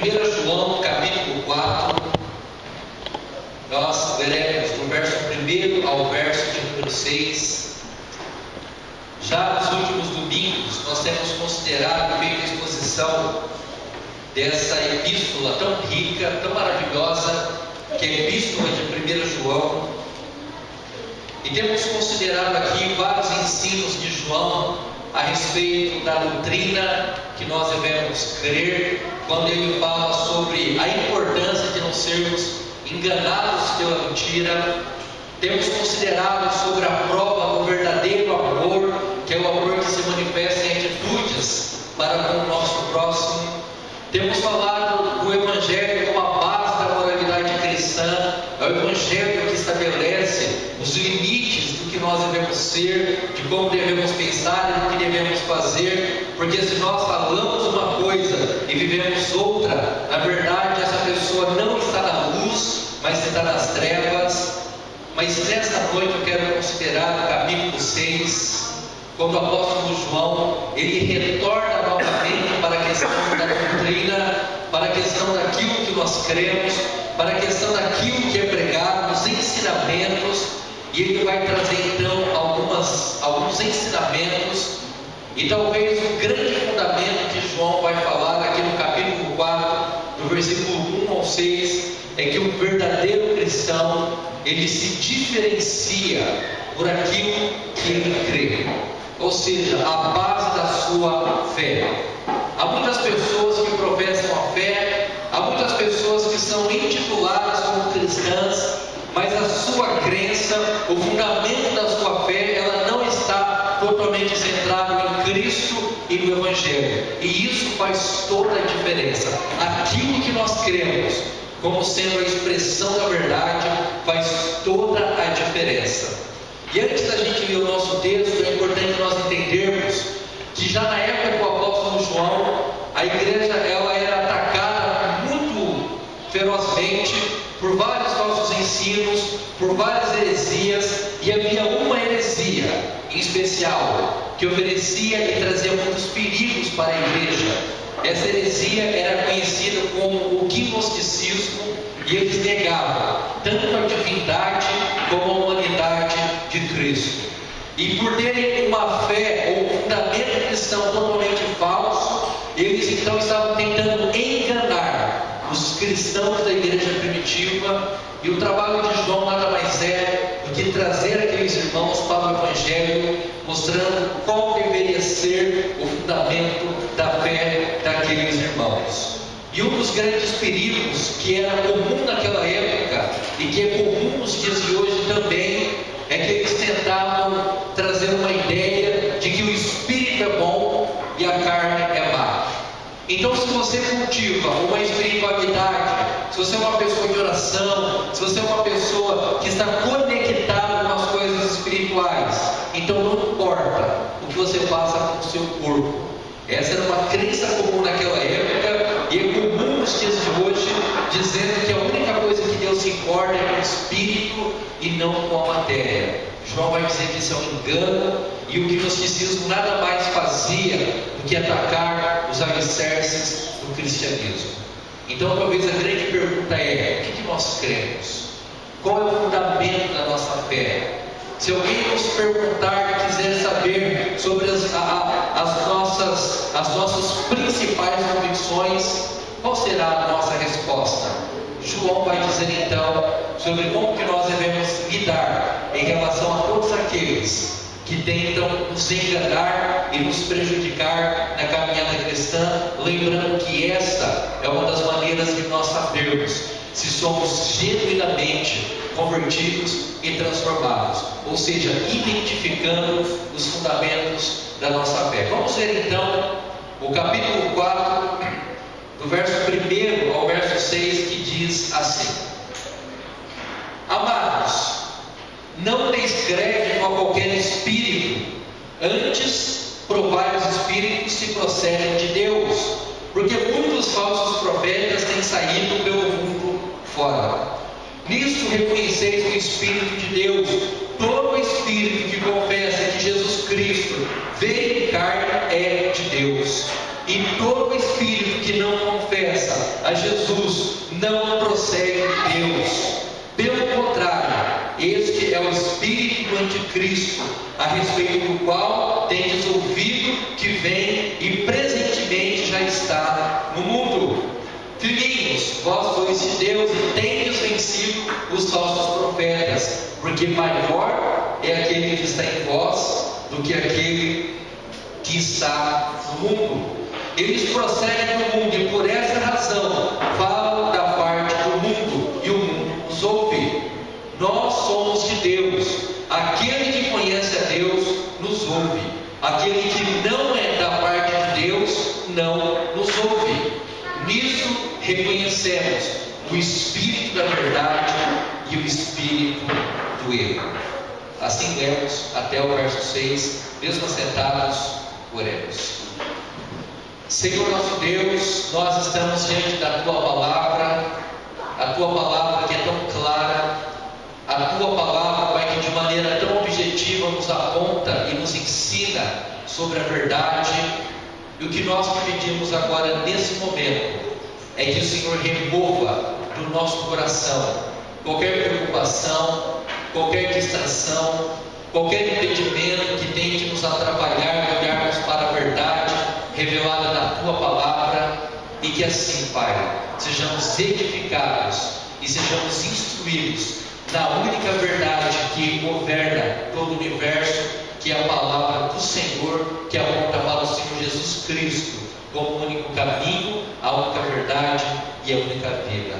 1 João capítulo 4, nós veremos do verso 1 ao verso de número 6. Já nos últimos domingos nós temos considerado e feito a exposição dessa epístola tão rica, tão maravilhosa, que é a epístola de 1 João. E temos considerado aqui vários ensinos de João a respeito da doutrina que nós devemos crer, quando ele fala sobre a importância de não sermos enganados pela mentira. Temos considerado sobre a prova do verdadeiro amor, que é o amor que se manifesta em atitudes para com o nosso próximo. Temos falado do Evangelho como a base da moralidade cristã. É o Evangelho que estabelece os limites do que nós devemos ser, de como devemos pensar e do que devemos fazer, porque se nós falamos uma coisa e vivemos outra, na verdade essa pessoa não está na luz, mas está nas trevas. Mas nesta noite eu quero considerar o capítulo 6, quando o apóstolo João, ele retorna novamente para a questão da doutrina, para a questão daquilo que nós cremos, para a questão daquilo que é pregado, os ensinamentos, e ele vai trazer então alguns ensinamentos, e talvez o grande fundamento que João vai falar aqui no capítulo 4, do versículo 1 ao 6, é que o verdadeiro cristão, ele se diferencia por aquilo que ele crê, ou seja, a base da sua fé. Há muitas pessoas que professam a fé, há muitas pessoas que são intituladas como cristãs, mas a sua crença, o fundamento da sua fé, ela não está totalmente centrado em Cristo e no Evangelho, e isso faz toda a diferença. Aquilo que nós cremos como sendo a expressão da verdade faz toda a diferença. E antes da gente ler o nosso texto, é importante nós entendermos que já na época do apóstolo João, a igreja ela era atacada muito ferozmente por vários falsos ensinos, por várias heresias, e havia uma heresia em especial que oferecia e trazia muitos perigos para a igreja. Essa heresia era conhecida como o gnosticismo, e eles negavam tanto a divindade como a humanidade de Cristo. E por terem uma fé ou um fundamento cristão totalmente falso, eles então estavam tentando enganar os cristãos da igreja primitiva, e o trabalho de João nada mais é do que trazer aqueles irmãos para o Evangelho, mostrando qual deveria ser o fundamento da fé daqueles irmãos. E um dos grandes perigos que era comum naquela época e que é comum nos dias de hoje também, é que eles tentavam trazer uma ideia de que o espírito é bom e a carne é má. Então, se você cultiva uma espiritualidade, se você é uma pessoa de oração, se você é uma pessoa que está conectada com as coisas espirituais, então não importa o que você faça com o seu corpo. Essa era uma crença comum naquela época, e é comum nos dias de hoje, dizendo que a única coisa que Deus se importa é com o espírito e não com a matéria. João vai dizer que isso é um engano, e o gnosticismo nada mais fazia do que atacar os alicerces do cristianismo. Então talvez a grande pergunta é: o que nós cremos? Qual é o fundamento da nossa fé? Se alguém nos perguntar e quiser saber sobre as nossas principais convicções, qual será a nossa resposta? João vai dizer então sobre como que nós devemos lidar em relação a todos aqueles que tentam nos enganar e nos prejudicar na caminhada cristã, lembrando que esta é uma das maneiras de nós sabermos se somos genuinamente convertidos e transformados, ou seja, identificando os fundamentos da nossa fé. Vamos ver então o capítulo 4, do verso 1 ao verso 6, que diz assim: Amados, não deis crédito a qualquer espírito, antes provai os espíritos se procedem de Deus, porque muitos falsos profetas têm saído pelo mundo fora. Nisto reconheceis o Espírito de Deus. Todo espírito que confessa que Jesus Cristo veio em carne é de Deus, e todo espírito que não confessa a Jesus não procede de Deus. Pelo contrário, este é o espírito do anticristo, a respeito do qual tendes ouvido que vem e presentemente já está no mundo. Filhinhos, vós sois de Deus e tendes vencido os falsos profetas, porque maior é aquele que está em vós do que aquele que está no mundo. Eles procedem do mundo e por essa razão falam da parte do mundo e o mundo os ouve. Nós somos de Deus. Aquele que conhece a Deus nos ouve. Aquele que não é da parte de Deus não nos ouve. Nisso reconhecemos o espírito da verdade e o espírito do erro. Assim lemos até o verso 6. Mesmo assentados, oremos. Senhor nosso Deus, nós estamos diante da Tua palavra, a Tua palavra que é tão clara, a Tua palavra, Pai, que de maneira tão objetiva nos aponta e nos ensina sobre a verdade. E o que nós te pedimos agora nesse momento é que o Senhor remova do nosso coração qualquer preocupação, qualquer distração, qualquer impedimento que tente nos atrapalhar de olharmos para a verdade revelada na Tua palavra, e que assim, Pai, sejamos edificados e sejamos instruídos na única verdade que governa todo o universo, que é a palavra do Senhor, que aponta para o Senhor Jesus Cristo como o único caminho, a única verdade e a única vida.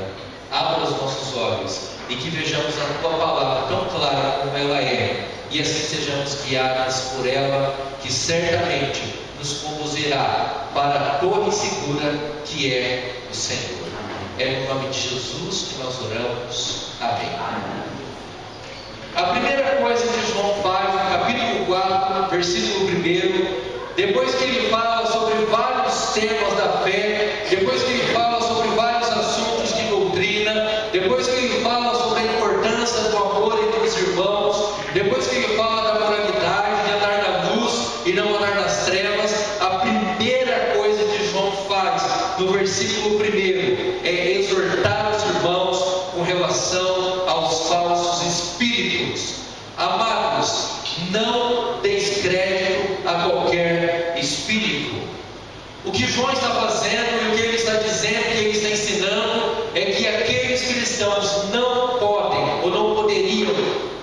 Abra os nossos olhos e que vejamos a Tua palavra tão clara como ela é, e assim sejamos guiados por ela, que certamente nos conduzirá para a torre segura que é o Senhor. É no nome de Jesus que nós oramos. Amém. A primeira coisa que João faz no capítulo 4, versículo 1, depois que ele fala sobre vários temas da fé, depois que ele fala sobre vários assuntos de doutrina, depois que ele fala sobre a importância do amor entre os irmãos, depois que ele fala da moralidade, de andar na luz e não andar nas trevas, a primeira coisa que João faz no versículo 1 é exortar os irmãos com relação aos falsos espíritos. Amados, não deis crédito a qualquer espírito. O que João está fazendo e o que ele está dizendo, o que ele está ensinando, é que aqueles cristãos não podem ou não poderiam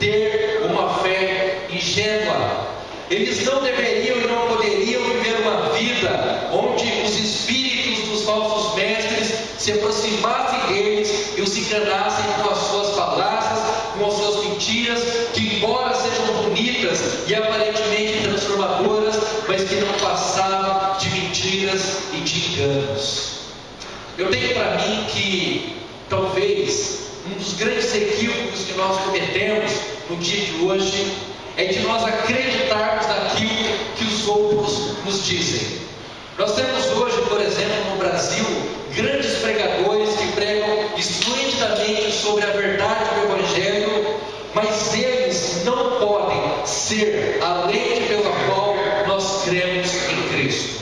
ter uma fé ingênua. Eles não deveriam e não poderiam viver uma vida onde os espíritos dos falsos mestres se aproximassem deles e os enganassem com as suas falácias, com as suas mentiras, que embora sejam bonitas e aparentemente transformadoras, mas que não passavam de mentiras e de enganos. Eu tenho para mim que talvez um dos grandes equívocos que nós cometemos no dia de hoje é de nós acreditarmos naquilo que os outros nos dizem. Nós temos hoje, por exemplo, no Brasil, grandes pregadores que pregam esplendidamente sobre a verdade do Evangelho, mas eles não podem ser a lente pela qual nós cremos em Cristo.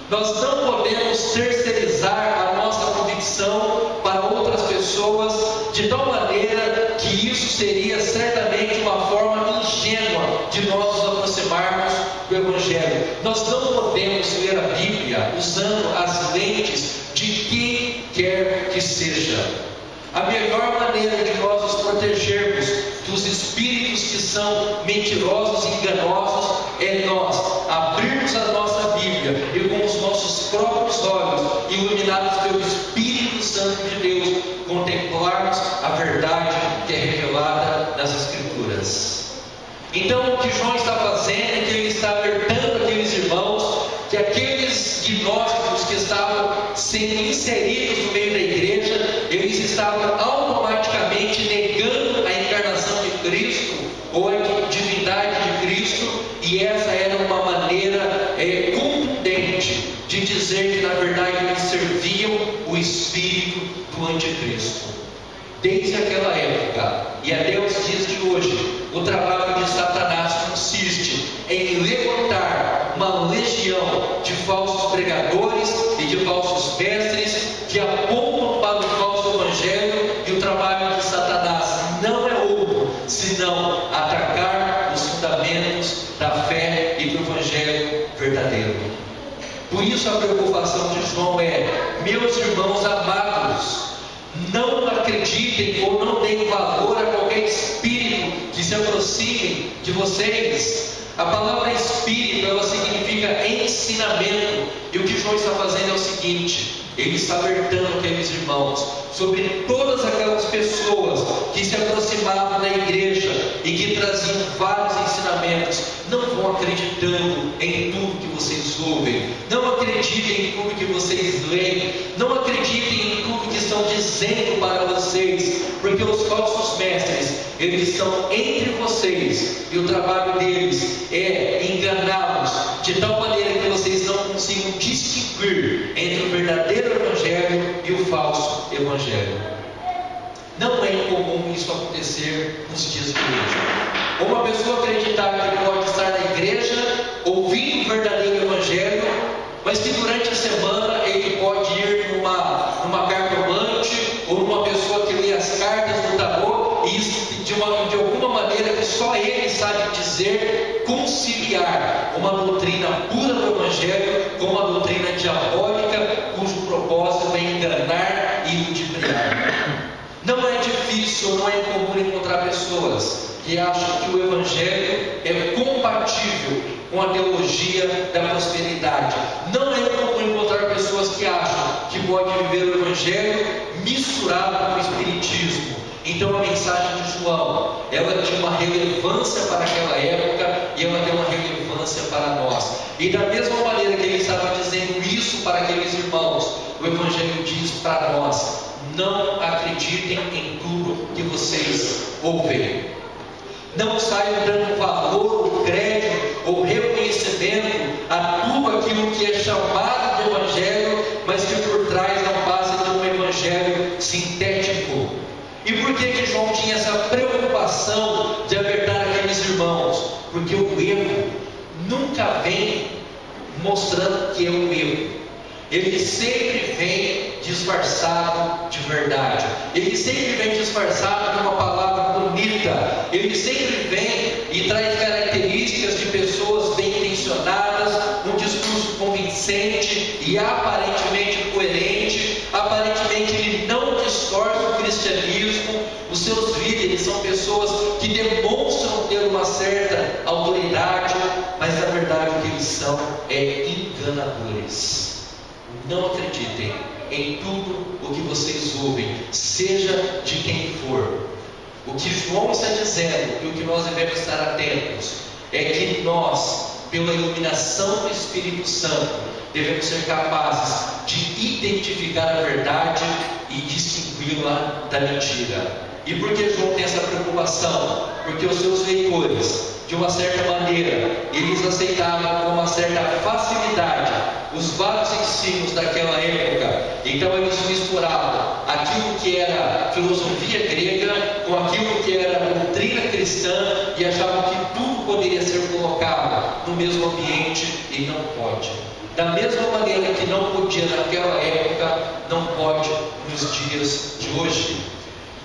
Nós não podemos terceirizar a nossa convicção para outras pessoas de tal maneira que isso seria certamente uma forma ingênua de nós nos aproximarmos do Evangelho. Nós não podemos ler a Bíblia usando as lentes de quem quer que seja. A melhor maneira de nós nos protegermos dos espíritos que são mentirosos e enganosos é nós abrirmos a nossa Bíblia e com os nossos próprios olhos, iluminados pelo Espírito Santo de Deus, contemplarmos a verdade que é revelada nas Escrituras. Então o que João está fazendo é que ele está alertando aqueles irmãos que aqueles gnósticos que estavam sendo inseridos no meio da igreja, eles estavam automaticamente negando a encarnação de Cristo ou a divindade de Cristo, e essa era uma maneira contundente de dizer que na verdade eles serviam o espírito do anticristo. Desde aquela época e até os dias de hoje, o trabalho de Satanás consiste em levantar uma legião de falsos pregadores e e de falsos mestres que apontam para o falso evangelho, e o trabalho de Satanás não é outro senão atacar os fundamentos da fé e do evangelho verdadeiro. Por isso a preocupação de João é: meus irmãos amados, não acreditem ou não deem valor a qualquer espírito que se aproxime de vocês. A palavra espírito, ela significa ensinamento, e o que João está fazendo é o seguinte: ele está alertando aqueles irmãos sobre todas aquelas pessoas que se aproximavam da igreja e que traziam vários ensinamentos. Não vão acreditando em tudo que vocês ouvem, não acreditem em tudo que vocês leem, não acreditem em tudo que estão dizendo para vocês, porque os falsos mestres, eles estão entre vocês, e o trabalho deles é enganá-los de tal maneira que vocês não consigam distinguir entre o verdadeiro evangelho e o falso evangelho. Não é incomum isso acontecer nos dias de hoje. Uma pessoa acreditar que pode estar na igreja ouvindo o verdadeiro evangelho, mas que durante a semana ele pode ir numa cartomante ou numa pessoa que lê as cartas do tarô, e de alguma maneira que só ele sabe dizer, conciliar uma doutrina pura do evangelho com uma doutrina diabólica, cujo propósito é enganar e ludibriar. Não é difícil, não é incomum encontrar pessoas que acham que o evangelho é compatível com a teologia da prosperidade. Não é incomum encontrar pessoas que acham que pode viver o evangelho misturado com o espiritismo. Então a mensagem de João, ela tinha uma relevância para aquela época, e ela tem uma relevância para nós. E da mesma maneira que ele estava dizendo isso para aqueles irmãos, o evangelho diz para nós: não acreditem em tudo que vocês ouvem. Não saiam dando valor, ou crédito, ou reconhecimento a tudo aquilo que é chamado de evangelho, mas que por trás não passa de um evangelho sintético. E por que João tinha essa preocupação de alertar aqueles irmãos? Porque o erro nunca vem mostrando que é um erro. Ele sempre vem disfarçado de verdade. Ele sempre vem disfarçado de uma palavra bonita. Ele sempre vem e traz características de pessoas bem intencionadas, um discurso convincente e aparentemente coerente. Aparentemente ele não distorce o cristianismo. Os seus líderes são pessoas que demonstram ter uma certa autoridade, mas na verdade o que eles são é enganadores. Não acreditem em tudo o que vocês ouvem, seja de quem for. O que João está dizendo, e o que nós devemos estar atentos, é que nós, pela iluminação do Espírito Santo, devemos ser capazes de identificar a verdade e distingui-la da mentira. E por que João tem essa preocupação? Porque os seus leitores, de uma certa maneira, eles aceitavam com uma certa facilidade os vários ensinos daquela época. Então eles misturavam aquilo que era filosofia grega com aquilo que era doutrina cristã, e achavam que tudo poderia ser colocado no mesmo ambiente, e não pode. Da mesma maneira que não podia naquela época, não pode nos dias de hoje.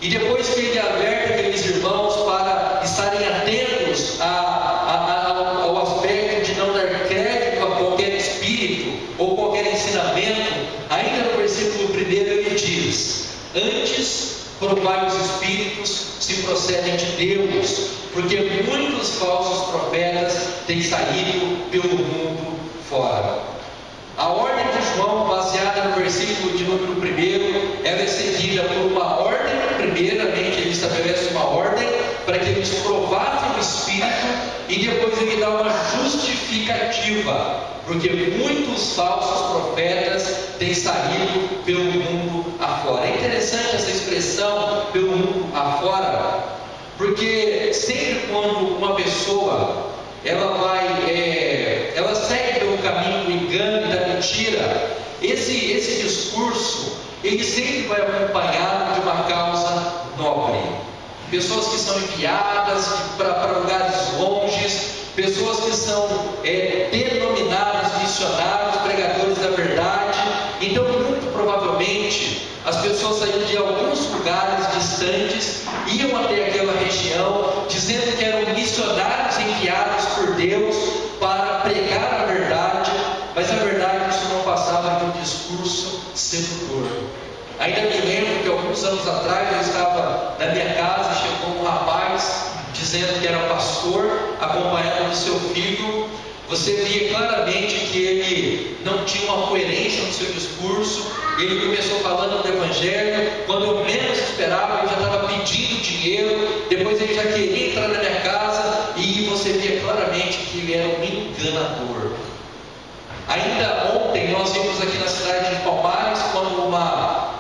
E depois que ele alerta aqueles irmãos para estarem atentos ao aspecto de não dar crédito a qualquer espírito ou qualquer ensinamento, ainda no versículo 1 ele diz: antes provai os espíritos se procedem de Deus, porque muitos falsos profetas têm saído pelo mundo fora. A ordem de João, baseada no versículo de número 1, ela é seguida por uma ordem. Primeiramente ele estabelece uma ordem para que eles provassem o Espírito, e depois ele dá uma justificativa, porque muitos falsos profetas têm saído pelo mundo afora. É interessante essa expressão, pelo mundo afora, porque sempre quando uma pessoa ela segue pelo caminho do engano e da mentira, esse discurso ele sempre vai acompanhado de uma causa nobre. Pessoas que são enviadas para lugares longes, pessoas que são denominados missionários, pregadores da verdade, Então, muito provavelmente, as pessoas saíam de alguns lugares distantes, iam até aquela região, dizendo que eram missionários enviados por Deus para pregar a verdade, mas a verdade isso não passava de um discurso sedutor. Ainda me lembro que alguns anos atrás eu estava na minha casa, chegou um rapaz dizendo que era pastor, acompanhado do seu filho. Você via claramente que ele não tinha uma coerência no seu discurso. Ele começou falando do Evangelho, quando eu menos esperava, ele já estava pedindo dinheiro, depois ele já queria entrar na minha casa, e você via claramente que ele era um enganador. Ainda ontem nós vimos aqui na cidade de Palmares, quando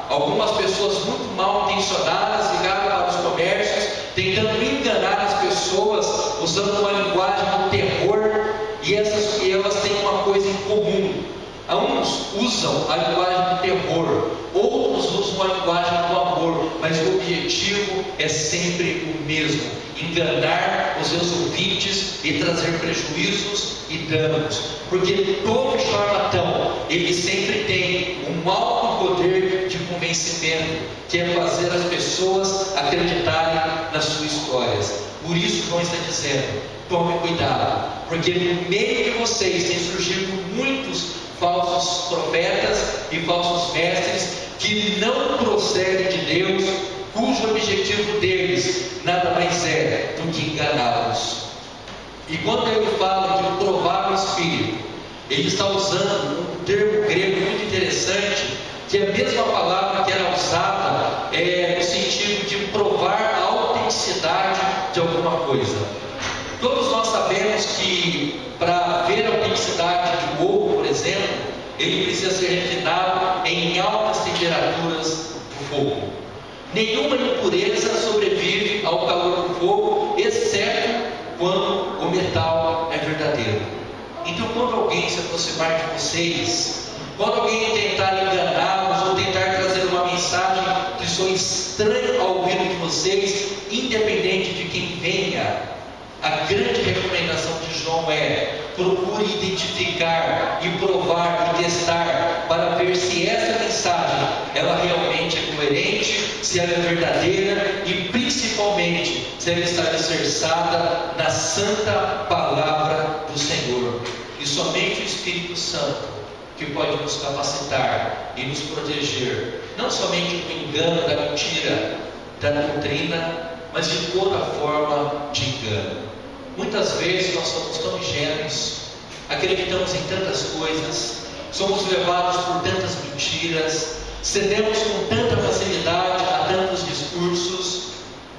algumas pessoas muito mal intencionadas ligaram para os comércios, tentando enganar as pessoas, usando uma linguagem do terror, e elas têm uma coisa em comum. Uns usam a linguagem do terror, outros usam a linguagem do amor, mas o objetivo é sempre o mesmo: enganar os seus ouvintes e trazer prejuízos e danos, porque todo charlatão, ele sempre tem um alto poder de convencimento, que é fazer as pessoas acreditarem nas suas histórias. Por isso João está dizendo: tome cuidado, porque no meio de vocês tem surgido muitos falsos profetas e falsos mestres que não procedem de Deus, cujo objetivo deles nada mais é do que enganá-los. E quando ele fala de provar o Espírito, ele está usando um termo grego muito interessante, que é a mesma palavra que era usada no sentido de provar a autenticidade de alguma coisa. Todos nós sabemos que para ver a autenticidade de um ovo, por exemplo, ele precisa ser refinado em altas temperaturas do fogo. Nenhuma impureza sobrevive ao calor do fogo, exceto quando o metal é verdadeiro. Então, quando alguém se aproximar de vocês, quando alguém tentar enganá-los ou tentar trazer uma mensagem que soe estranha ao ouvido de vocês, independente de quem venha, a grande recomendação de João é: procure identificar e provar e testar para ver se essa mensagem ela realmente é coerente, se ela é verdadeira e principalmente se ela está alicerçada na santa palavra do Senhor. E somente o Espírito Santo que pode nos capacitar e nos proteger, não somente do engano, da mentira, da doutrina, mas de toda forma de engano. Muitas vezes nós somos tão ingênuos, acreditamos em tantas coisas, somos levados por tantas mentiras, cedemos com tanta facilidade a tantos discursos.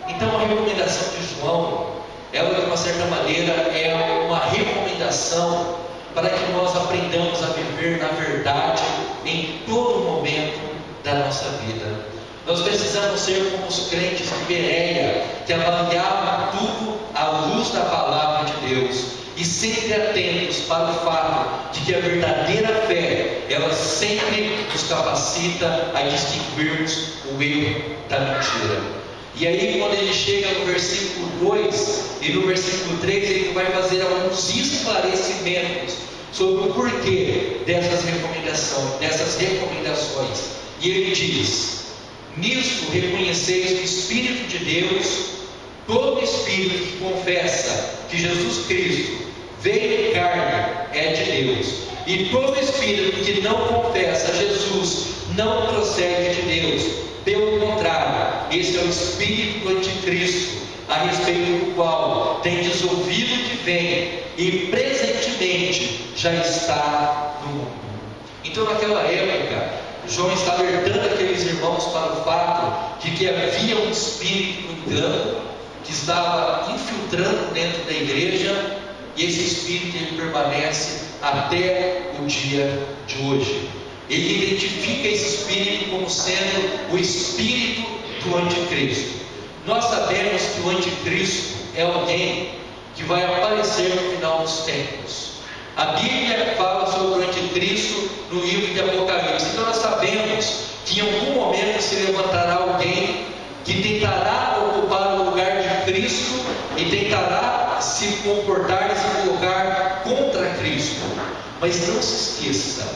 Então a recomendação de João, ela de uma certa maneira é uma recomendação para que nós aprendamos a viver na verdade em todo momento da nossa vida. Nós precisamos ser como os crentes de Bereia, que avaliavam tudo à luz da palavra de Deus, e sempre atentos para o fato de que a verdadeira fé, ela sempre nos capacita a distinguirmos o erro da mentira. E aí, quando ele chega no versículo 2 e no versículo 3, ele vai fazer alguns esclarecimentos sobre o porquê dessas recomendações. E ele diz: nisto reconheceis o Espírito de Deus. Todo espírito que confessa que Jesus Cristo veio em carne é de Deus, e todo espírito que não confessa Jesus não procede de Deus. Pelo contrário, esse é o espírito do anticristo, a respeito do qual tendes ouvido que vem e presentemente já está no mundo. Então, naquela época, João está alertando aqueles irmãos para o fato de que havia um espírito do engano que estava infiltrando dentro da igreja, e esse espírito ele permanece até o dia de hoje. Ele identifica esse espírito como sendo o espírito do anticristo. Nós sabemos que o anticristo é alguém que vai aparecer no final dos tempos. A Bíblia fala sobre o anticristo no livro de Apocalipse. Então nós sabemos que em algum momento se levantará alguém que tentará ocupar o lugar de Cristo e tentará se comportar e se colocar contra Cristo. Mas não se esqueça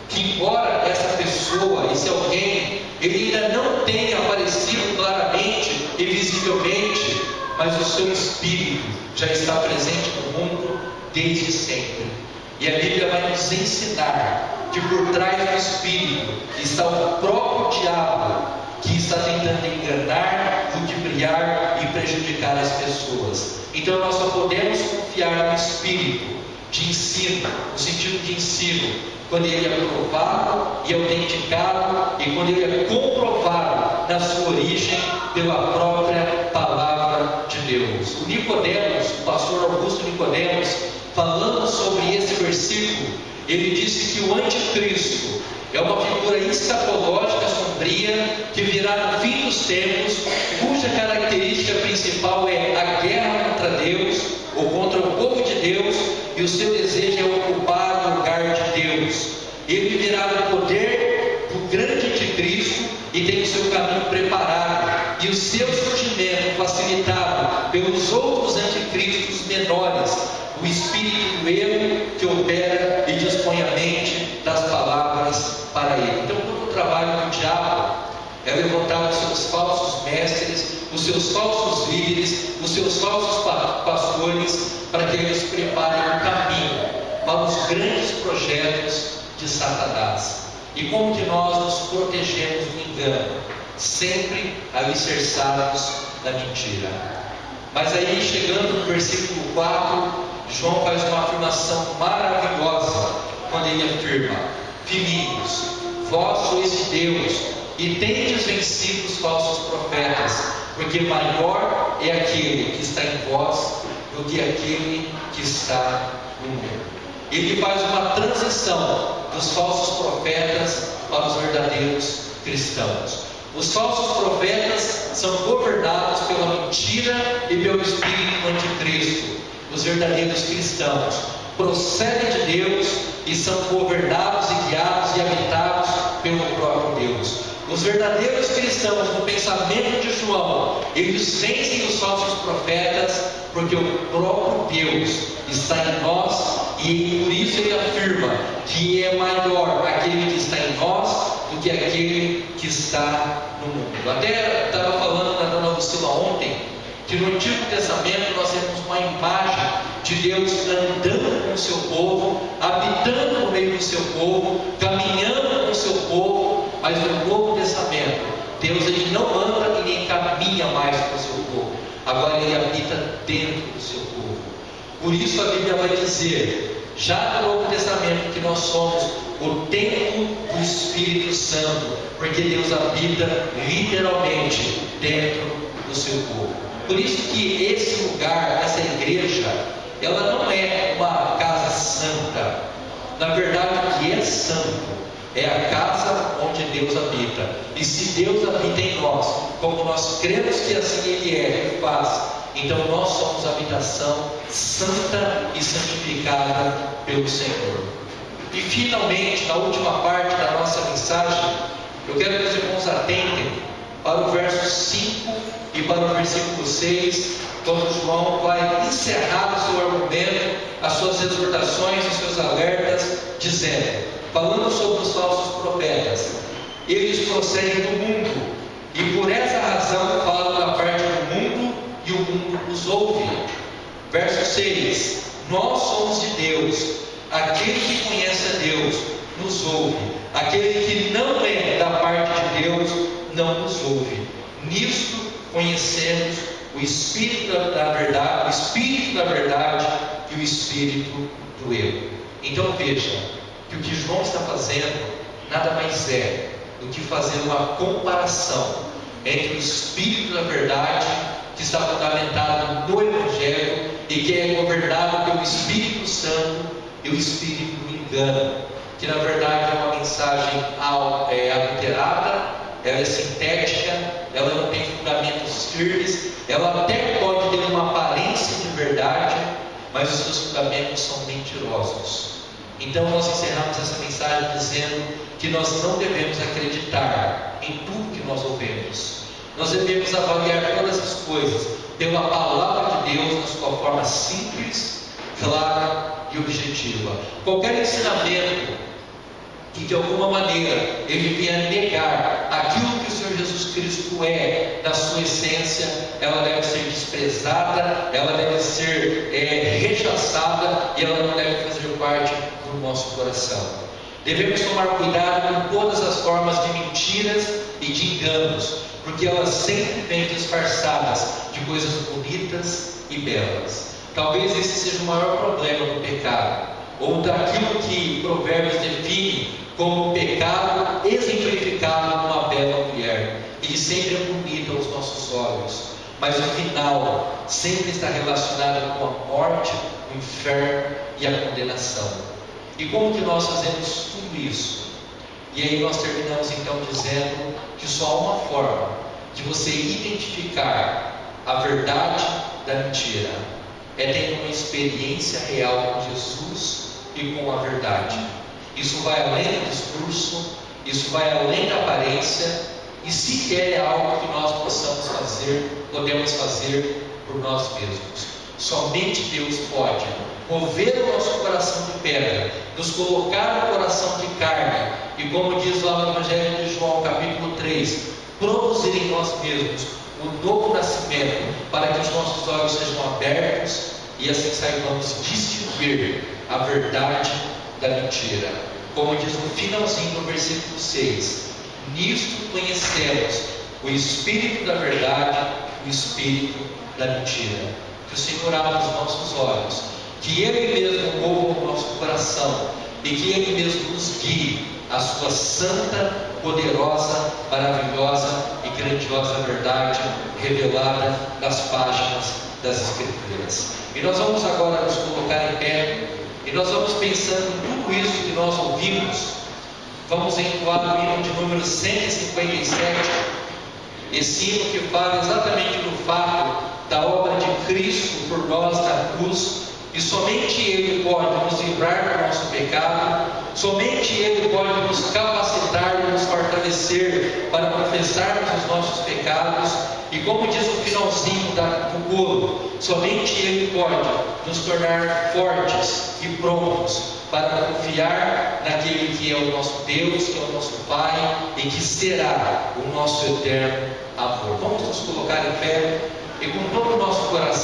que que embora essa pessoa, esse alguém, ele ainda não tenha aparecido claramente e visivelmente, mas o seu espírito já está presente no mundo desde sempre. E a Bíblia vai nos ensinar que por trás do espírito está o próprio diabo, que está tentando enganar, ludibriar e prejudicar as pessoas. Então nós só podemos confiar no espírito de ensino, no sentido de ensino, quando ele é provado e autenticado, e quando ele é comprovado na sua origem pela própria palavra de Deus. O Nicodemos, o pastor Augusto Nicodemos, falando sobre esse versículo, ele disse que o anticristo é uma figura escatológica sombria que virá no fim dos tempos, cuja característica principal é a guerra contra Deus ou contra o povo de Deus, e o seu desejo é ocupar o lugar de Deus. Ele virá no poder do grande anticristo e tem o seu caminho preparado, e o seu surgimento facilitado pelos outros anticristos menores, o espírito do erro que opera e dispõe a mente das palavras para ele. Então, todo o trabalho do diabo é levantar os seus falsos mestres, os seus falsos líderes, os seus falsos pastores, para que eles preparem o caminho para os grandes projetos de Satanás. E como que nós nos protegemos do engano? Sempre alicerçados na mentira. Mas aí, chegando no versículo 4, João faz uma afirmação maravilhosa, quando ele afirma: filhinhos, vós sois de Deus, e tendes vencido os falsos profetas, porque maior é aquele que está em vós do que aquele que está no mundo. Ele faz uma transição dos falsos profetas para os verdadeiros cristãos. Os falsos profetas são governados pela mentira e pelo espírito do anticristo. Os verdadeiros cristãos procedem de Deus e são governados e guiados e habitados pelo próprio Deus. Os verdadeiros cristãos, no pensamento de João, eles vencem os falsos profetas, porque o próprio Deus está em nós, e por isso ele afirma que é maior aquele que está em nós do que aquele que está no mundo. Até estava falando na Dona Lucila ontem, que no Antigo Testamento nós temos uma imagem de Deus andando com o seu povo, habitando no meio do seu povo, caminhando com o seu povo. Mas no Novo Testamento, Deus ele não anda e nem caminha mais com o seu povo, agora ele habita dentro do seu povo. Por isso a Bíblia vai dizer, já no Novo Testamento, que nós somos o templo do Espírito Santo, porque Deus habita literalmente dentro do seu povo. Por isso que esse lugar, essa igreja, ela não é uma casa santa. Na verdade, o que é santo é a casa onde Deus habita. E se Deus habita em nós, como nós cremos que assim Ele é e faz, então nós somos a habitação santa e santificada pelo Senhor. E finalmente, na última parte da nossa mensagem, eu quero que os irmãos atentem para o verso 5 e para o versículo 6, quando João vai encerrar o seu argumento, as suas exortações e seus alertas, dizendo, falando sobre os falsos profetas: eles procedem do mundo, e por essa razão falam da parte do mundo, e o mundo os ouve. Verso 6: nós somos de Deus, aquele que conhece a Deus nos ouve, aquele que não é da parte de Deus não nos ouve. Nisto conhecemos o Espírito da verdade, o Espírito da verdade e o Espírito do erro. Então veja que o que João está fazendo nada mais é do que fazer uma comparação entre o Espírito da verdade, que está fundamentado no Evangelho e que é governado pelo Espírito Santo, e o Espírito do engano, que na verdade é uma mensagem adulterada, ela é sintética, ela não tem fundamentos firmes, ela até pode ter uma aparência de verdade, mas os seus fundamentos são mentirosos. Então nós encerramos essa mensagem dizendo que nós não devemos acreditar em tudo que nós ouvimos. Nós devemos avaliar todas as coisas pela palavra de Deus na sua forma simples, clara e objetiva. Qualquer ensinamento que de alguma maneira ele venha negar aquilo que o Senhor Jesus Cristo é na sua essência, ela deve ser desprezada, ela deve ser rechaçada e ela não deve fazer parte do nosso coração. Devemos tomar cuidado com todas as formas de mentiras e de enganos, porque elas sempre vêm disfarçadas de coisas bonitas e belas. Talvez esse seja o maior problema do pecado, ou daquilo que Provérbios define como pecado exemplificado numa bela mulher. Ele sempre é bonito aos nossos olhos, mas o final sempre está relacionado com a morte, o inferno e a condenação. E como que nós fazemos tudo isso? E aí nós terminamos então dizendo que só há uma forma de você identificar a verdade da mentira, é ter uma experiência real com Jesus e com a verdade. Isso vai além do discurso, isso vai além da aparência, e sequer é algo que nós podemos fazer por nós mesmos. Somente Deus pode mover o nosso coração de pedra, nos colocar no coração de carne, e como diz lá no Evangelho de João, capítulo 3, produzir em nós mesmos o novo nascimento, para que os nossos olhos sejam abertos e assim saibamos distinguir a verdade da mentira. Como diz no finalzinho do versículo 6, nisto conhecemos o Espírito da verdade, o Espírito da mentira. Que o Senhor abra os nossos olhos, que Ele mesmo mova o nosso coração e que Ele mesmo nos guie a sua santa, poderosa, maravilhosa e grandiosa verdade revelada nas páginas das Escrituras. E nós vamos agora nos colocar em pé e nós vamos pensando em tudo isso que nós ouvimos. Vamos entoar o hino de número 157, esse hino que fala exatamente do fato da obra de Cristo por nós na cruz, e somente Ele pode nos livrar do nosso pecado, somente Ele pode nos capacitar e nos fortalecer para confessarmos os nossos pecados, e como diz o finalzinho do coro, somente Ele pode nos tornar fortes e prontos para confiar naquele que é o nosso Deus, que é o nosso Pai e que será o nosso eterno amor. Vamos nos colocar em pé e com todo o nosso coração